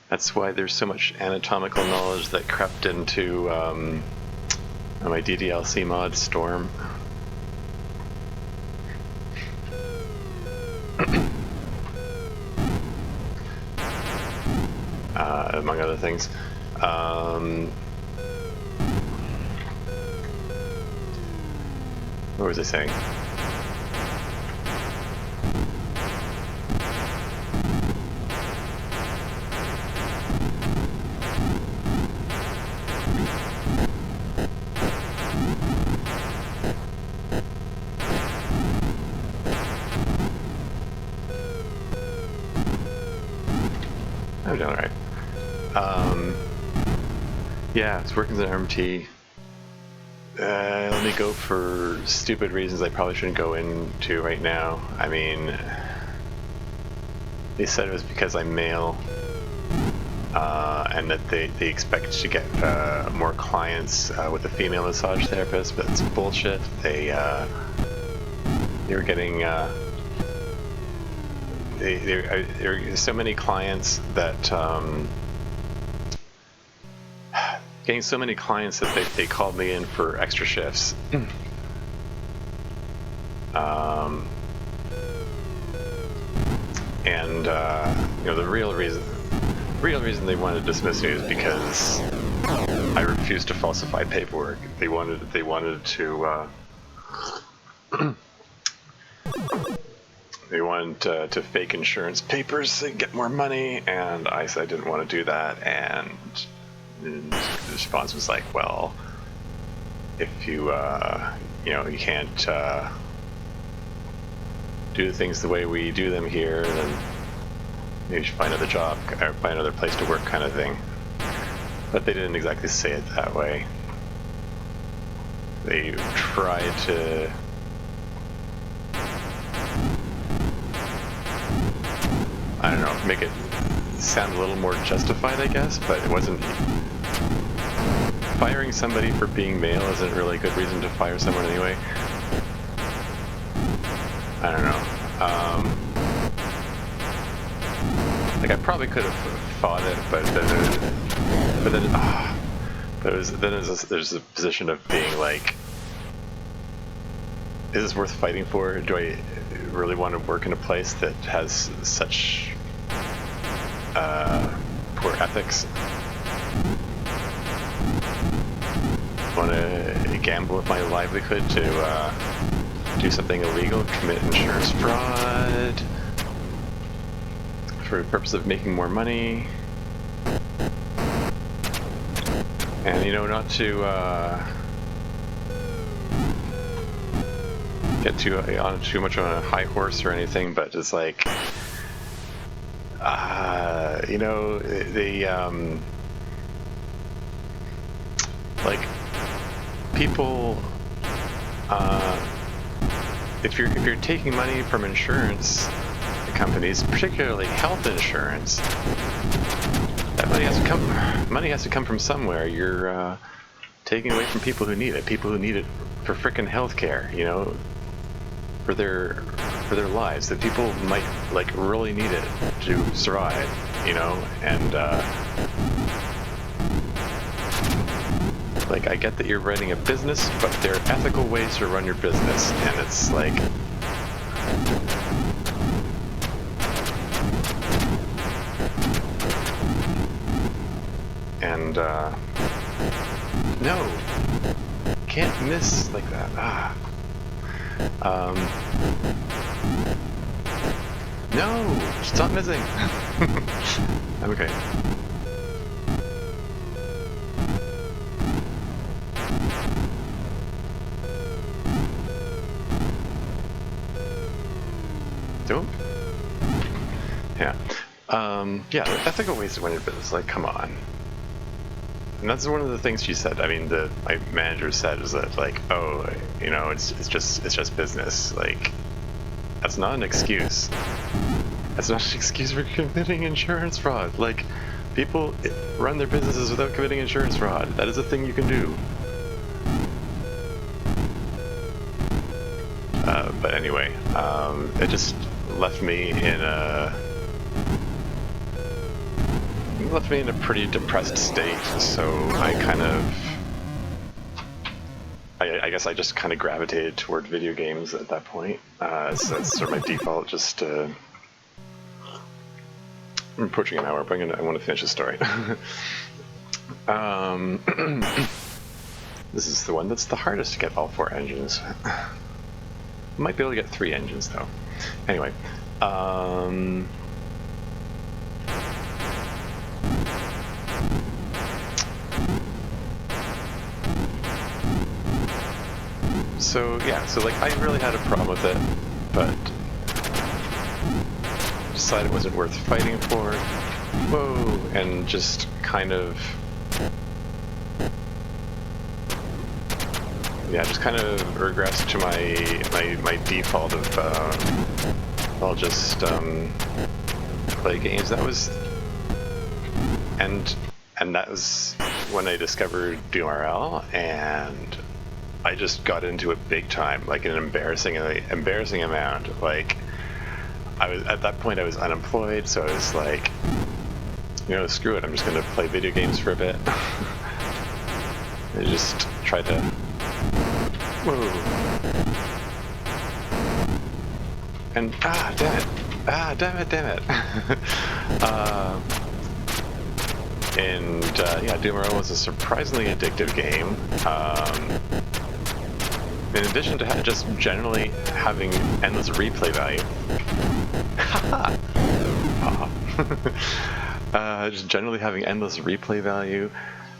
That's why there's so much anatomical knowledge that crept into my DDLC mod Storm. Among other things. What was I saying? I'm doing alright. Yeah, it's working as an RMT. Let me go for stupid reasons I probably shouldn't go into right now. I mean, they said it was because I'm male, and that they expect to get more clients with a female massage therapist, but it's bullshit. They were getting there are so many clients that getting so many clients that they called me in for extra shifts. And you know, the real reason they wanted to dismiss me is because I refused to falsify paperwork. They wanted to they wanted to fake insurance papers to get more money, and I said I didn't want to do that. And the response was like, well, if you you know, you can't do things the way we do them here, then maybe you should find another job or find another place to work, kind of thing. But they didn't exactly say it that way. They tried to I don't know, make it sound a little more justified, I guess, but it wasn't. Firing somebody for being male isn't really a good reason to fire someone anyway. I don't know. Like, I probably could have fought it, but there's a position of being like, is this worth fighting for? Do I really want to work in a place that has such poor ethics? Want to gamble with my livelihood to do something illegal, commit insurance fraud for the purpose of making more money, and you know, not to get too much on a high horse or anything, but just like, you know, like, people, if you're taking money from insurance companies, particularly health insurance, that money has to come from somewhere. You're taking away from people who need it for frickin' healthcare, you know, for their lives. That people might like really need it to survive, you know, and like, I get that you're running a business, but there are ethical ways to run your business, and it's like, and no, can't miss like that. No, stop missing. I'm okay. Don't. Yeah. Yeah, ethical ways to run your business, like, come on. And that's one of the things she said. I mean, my manager said, is that, like, oh, you know, it's just business. Like, that's not an excuse. That's not an excuse for committing insurance fraud. Like, people run their businesses without committing insurance fraud. That is a thing you can do. But anyway, it just left me in a pretty depressed state. So I kind of, I guess I just kind of gravitated toward video games at that point. So that's sort of my default. Just I'm approaching an hour, but I want to finish the story. This is the one that's the hardest to get all 4 engines. Might be able to get 3 engines though. Anyway, so yeah, so like, I really had a problem with it, but decided it wasn't worth fighting for. whoa, and just kind of, yeah, just kind of regressed to my default of, I'll just play games. That was, and that was when I discovered DMRL, and I just got into it big time, like an embarrassing amount. Like, I was at that point I was unemployed, so I was like, you know, screw it, I'm just gonna play video games for a bit. I just tried to, whoa, and damn it. Yeah, DMRL was a surprisingly addictive game. In addition to just generally having endless replay value. Just generally having endless replay value,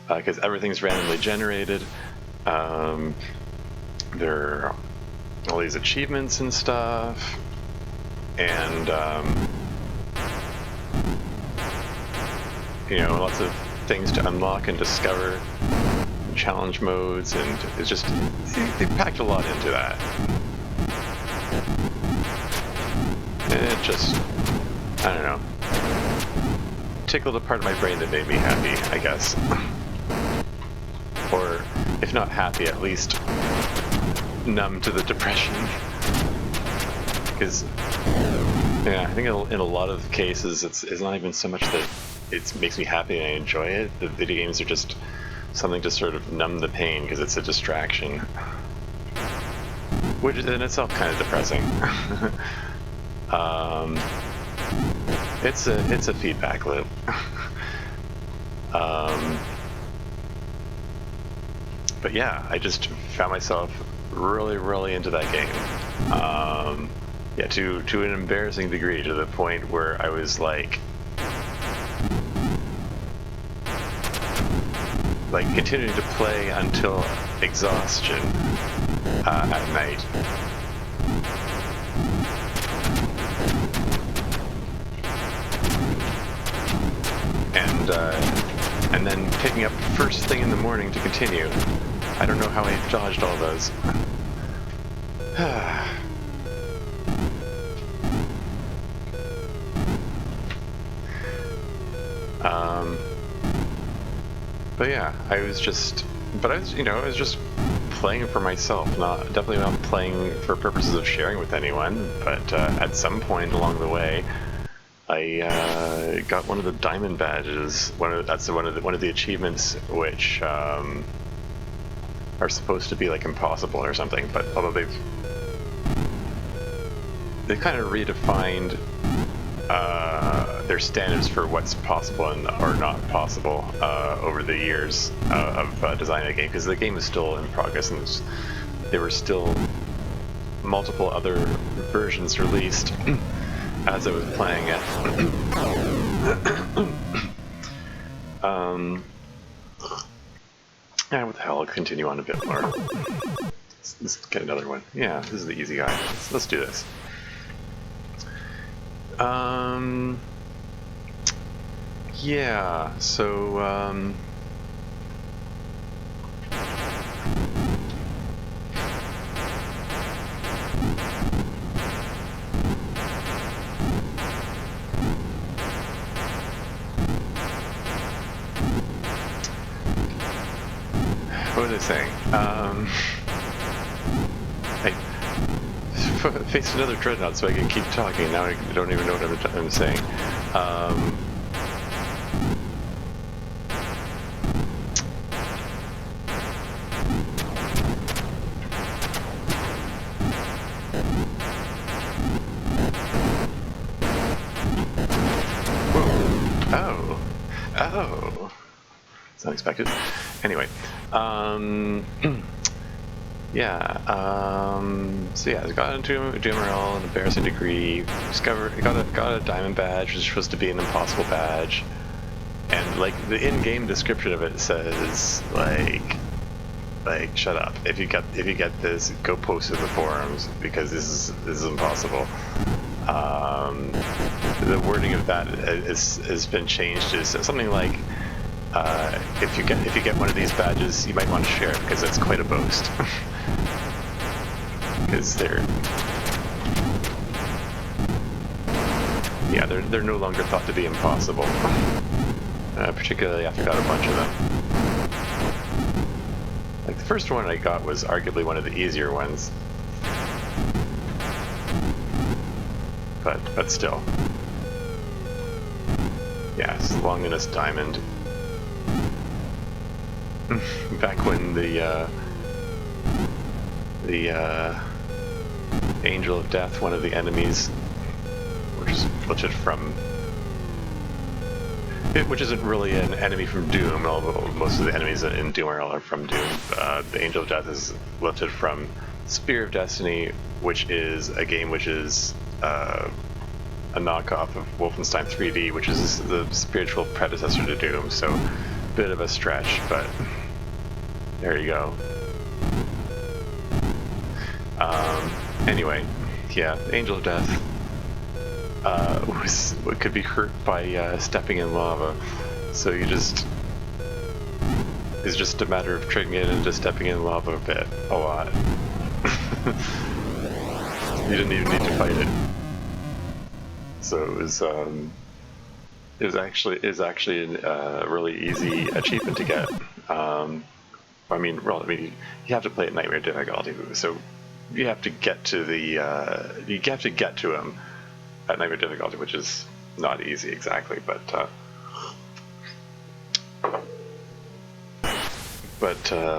because everything's randomly generated. There are all these achievements and stuff, and you know, lots of things to unlock and discover, challenge modes, and it's just, they packed a lot into that. And it just, I don't know, tickled a part of my brain that made me happy, I guess. Or, if not happy, at least numb to the depression. Because, yeah, I think in a lot of cases, it's not even so much that it makes me happy and I enjoy it. The video games are just something to sort of numb the pain because it's a distraction, which is in itself kind of depressing. It's a feedback loop. But yeah, I just found myself really into that game. Yeah, to an embarrassing degree, to the point where I was like continuing to play until exhaustion at night. And then picking up first thing in the morning to continue. I don't know how I dodged all those. But yeah, I was just playing for myself, definitely not playing for purposes of sharing with anyone. But at some point along the way, I got one of the diamond badges. One of the achievements, which are supposed to be like impossible or something. But although they've kind of redefined their standards for what's possible and or not possible over the years of designing the game, because the game is still in progress and there were still multiple other versions released as I was playing it. Yeah, what the hell, I'll continue on a bit more. Let's get another one. Yeah, this is the easy guy. Let's do this. Yeah, so, what was I saying? I faced another Dreadnaught so I can keep talking. Now I don't even know what I'm saying. Oh. It's unexpected. Anyway, yeah, so yeah, I got into DMRL in an embarrassing degree, got a diamond badge, which is supposed to be an impossible badge, and like the in-game description of it says like shut up, if you get this, go post it in the forums because this is impossible. The wording of that has been changed. Is something like, if you get one of these badges, you might want to share it because it's quite a boast. Because they're no longer thought to be impossible. Particularly after I got a bunch of them. Like the first one I got was arguably one of the easier ones. But still. Yes, Longinus Diamond. Back when the Angel of Death, one of the enemies, which is legit from... which isn't really an enemy from Doom, although most of the enemies in Doom are from Doom. The Angel of Death is lifted from Spear of Destiny, which is a game which is a knockoff of Wolfenstein 3D, which is the spiritual predecessor to Doom, so bit of a stretch, but there you go. Anyway, yeah, Angel of Death could be hurt by stepping in lava, so it's just a matter of tricking it into stepping in lava a lot. You didn't even need to fight it. So it was actually a really easy achievement to get. I mean, you have to play at nightmare difficulty, so you have to get to him at nightmare difficulty, which is not easy exactly, but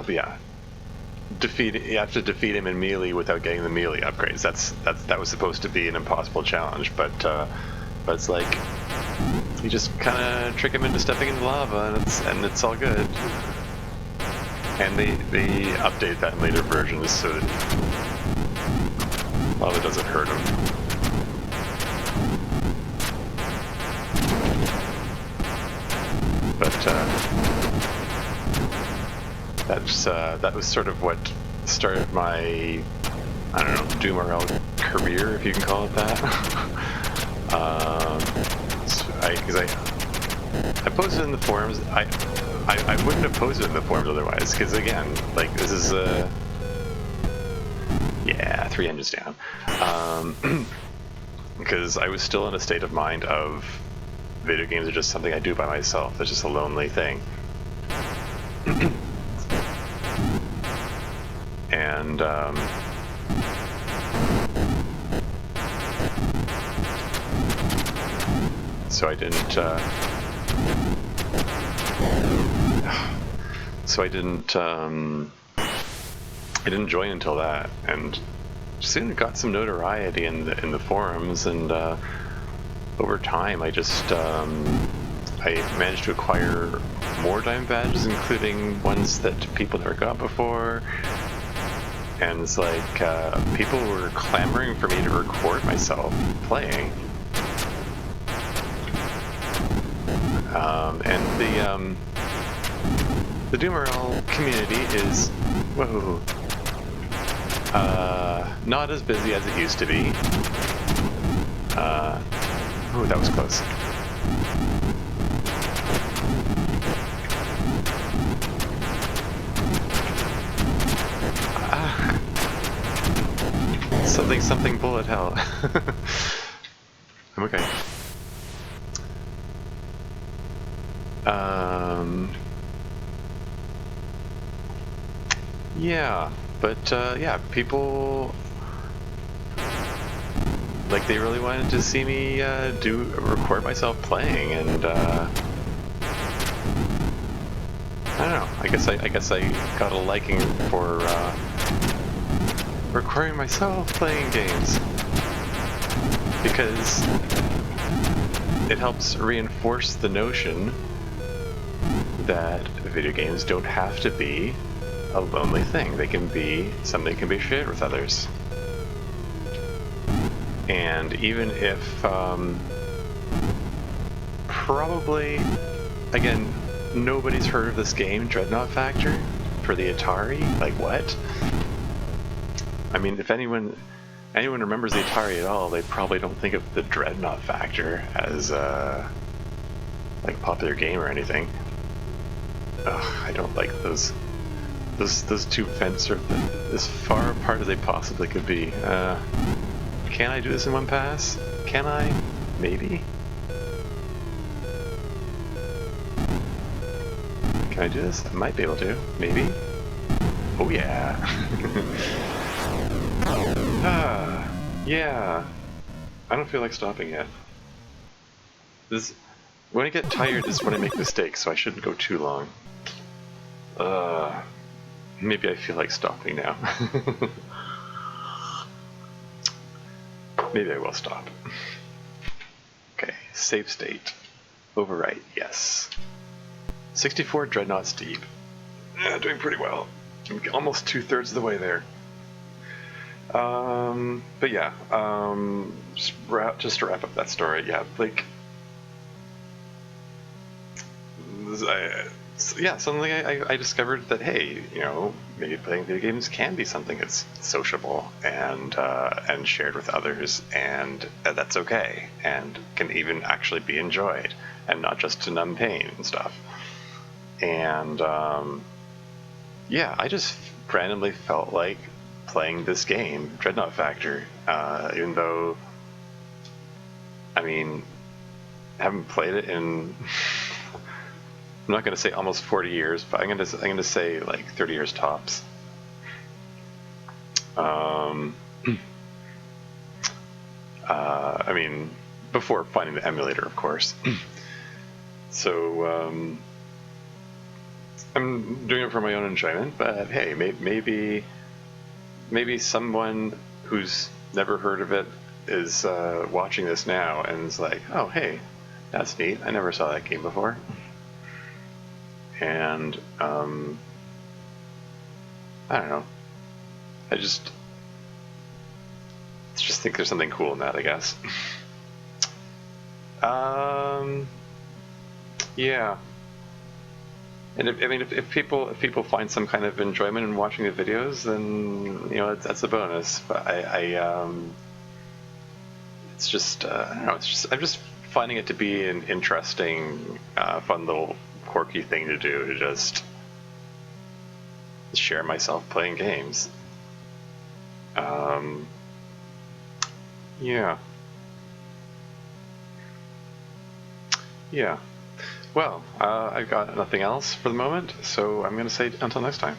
yeah, you have to defeat him in melee without getting the melee upgrades. That was supposed to be an impossible challenge, but it's like you just kind of trick him into stepping into lava, and it's all good. And they update that in later versions so that lava doesn't hurt him. But that was sort of what started my, I don't know, Doom-RL career, if you can call it that. Because I posted in the forums. I wouldn't have posted in the forums otherwise, because again, like, this is yeah, 3 engines down. Because I was still in a state of mind of video games are just something I do by myself. It's just a lonely thing. And so I didn't join until that, and soon got some notoriety in the forums, and over time I just I managed to acquire more diamond badges, including ones that people never got before. And it's like people were clamoring for me to record myself playing. And the Doom-RL community is, whoa, not as busy as it used to be. Oh, that was close. Something bullet hell. I'm okay. Yeah, but yeah, people like they really wanted to see me record myself playing, and I don't know. I guess I got a liking for recording myself playing games, because it helps reinforce the notion that video games don't have to be a lonely thing. They can be something that can be shared with others. And even if probably, again, nobody's heard of this game, Dreadnaught Factor, for the Atari, like what? I mean, if anyone, anyone remembers the Atari at all, they probably don't think of the Dreadnaught Factor as like a popular game or anything. Ugh, I don't like those. Those two vents are as far apart as they possibly could be. Can I do this in one pass? Can I? Maybe. Can I do this? I might be able to. Maybe. Oh yeah. Yeah. I don't feel like stopping yet. When I get tired is when I make mistakes, so I shouldn't go too long. Maybe I feel like stopping now. Maybe I will stop. Okay, save state. Overwrite, yes. 64 Dreadnoughts deep. Yeah, doing pretty well. I'm almost 2/3 of the way there. But yeah, just to wrap up that story, yeah, like, suddenly I discovered that, hey, you know, maybe playing video games can be something that's sociable and shared with others, and that's okay, and can even actually be enjoyed, and not just to numb pain and stuff. And yeah, I just randomly felt like playing this game, Dreadnaught Factor, even though, I mean, I haven't played it in I'm not going to say almost 40 years, but I'm going to say like 30 years tops. I mean, before finding the emulator, of course. So I'm doing it for my own enjoyment, but hey, maybe someone who's never heard of it is watching this now and is like, oh, hey, that's neat. I never saw that game before. And I don't know. I just think there's something cool in that, I guess. Yeah. And if people find some kind of enjoyment in watching the videos, then you know that's a bonus. But it's just I don't know. I'm just finding it to be an interesting, fun little quirky thing to do, to just share myself playing games. Yeah. Well, I've got nothing else for the moment, so I'm going to say until next time.